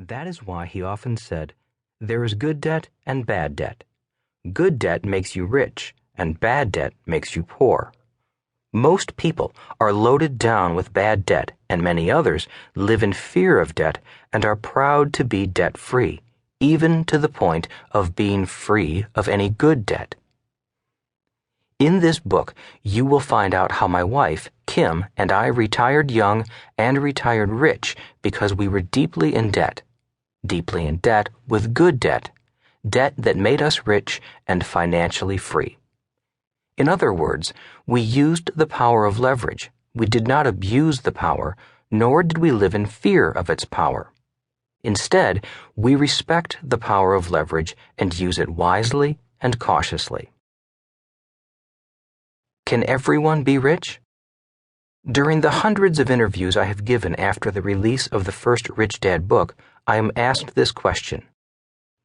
That is why he often said, "There is good debt and bad debt. Good debt makes you rich, and bad debt makes you poor." Most people are loaded down with bad debt, and many others live in fear of debt and are proud to be debt-free, even to the point of being free of any good debt. In this book, you will find out how my wife, Kim, and I retired young and retired rich because we were deeply in debt with good debt that made us rich and financially free. In other words, we used the power of leverage. We did not abuse the power, nor did we live in fear of its power. Instead, we respect the power of leverage and use it wisely and cautiously. Can everyone be rich? During the hundreds of interviews I have given after the release of the first Rich Dad book, I am asked this question: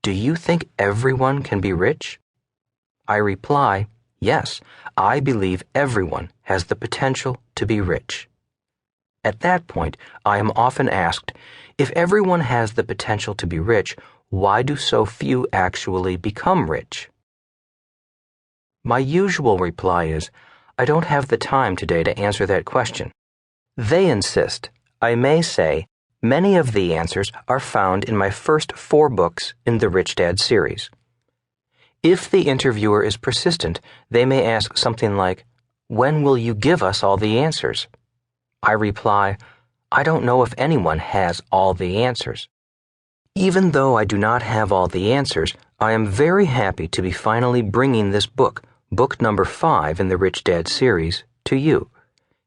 do you think everyone can be rich? I reply, yes, I believe everyone has the potential to be rich. At that point, I am often asked, if everyone has the potential to be rich, why do so few actually become rich? My usual reply is, I don't have the time today to answer that question. They insist. I may say, many of the answers are found in my first 4 books in the Rich Dad series. If the interviewer is persistent, they may ask something like, when will you give us all the answers? I reply, I don't know if anyone has all the answers. Even though I do not have all the answers, I am very happy to be finally bringing this book number 5 in the Rich Dad series, to you.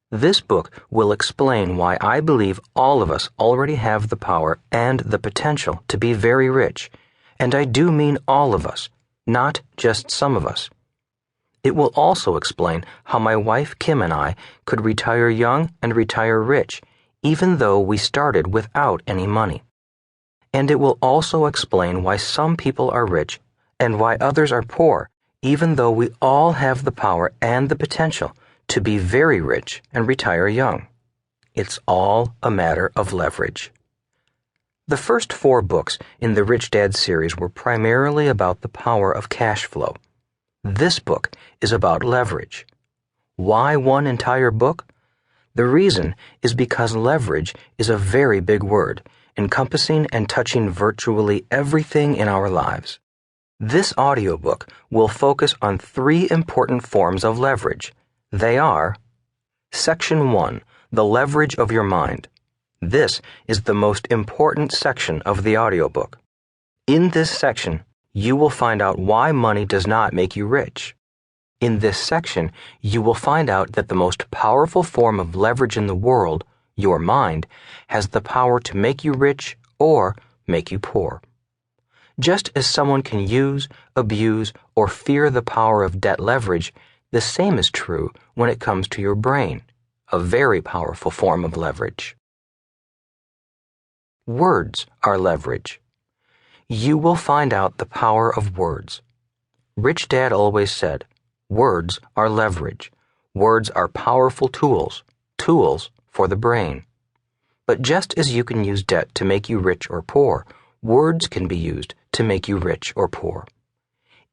This book will explain why I believe all of us already have the power and the potential to be very rich, and I do mean all of us, not just some of us. It will also explain how my wife Kim and I could retire young and retire rich, even though we started without any money. And it will also explain why some people are rich and why others are poor, even though we all have the power and the potential to be very rich and retire young. It's all a matter of leverage. The first 4 books in the Rich Dad series were primarily about the power of cash flow. This book is about leverage. Why one entire book? The reason is because leverage is a very big word, encompassing and touching virtually everything in our lives. This audiobook will focus on 3 important forms of leverage. They are: Section 1, the leverage of your mind. This is the most important section of the audiobook. In this section, you will find out why money does not make you rich. In this section, you will find out that the most powerful form of leverage in the world, your mind, has the power to make you rich or make you poor. Just as someone can use, abuse, or fear the power of debt leverage, the same is true when it comes to your brain, a very powerful form of leverage. Words are leverage. You will find out the power of words. Rich Dad always said, words are leverage. Words are powerful tools for the brain. But just as you can use debt to make you rich or poor, words can be used to make you rich or poor.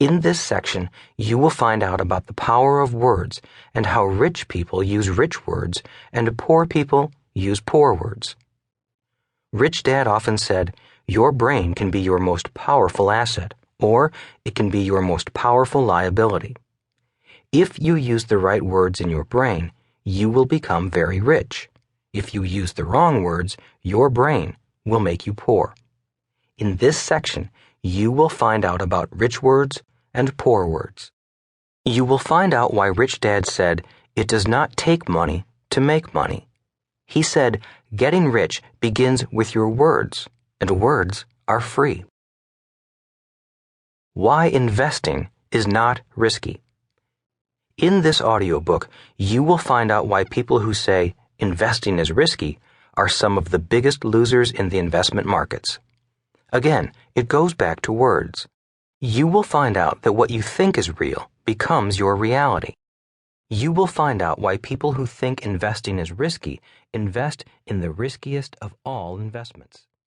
In this section, you will find out about the power of words and how rich people use rich words and poor people use poor words. Rich Dad often said, your brain can be your most powerful asset, or it can be your most powerful liability. If you use the right words in your brain, you will become very rich. If you use the wrong words, your brain will make you poor. In this section, you will find out about rich words and poor words. You will find out why Rich Dad said, it does not take money to make money. He said, getting rich begins with your words, and words are free. Why investing is not risky. In this audiobook, you will find out why people who say investing is risky are some of the biggest losers in the investment markets. Again, it goes back to words. You will find out that what you think is real becomes your reality. You will find out why people who think investing is risky invest in the riskiest of all investments.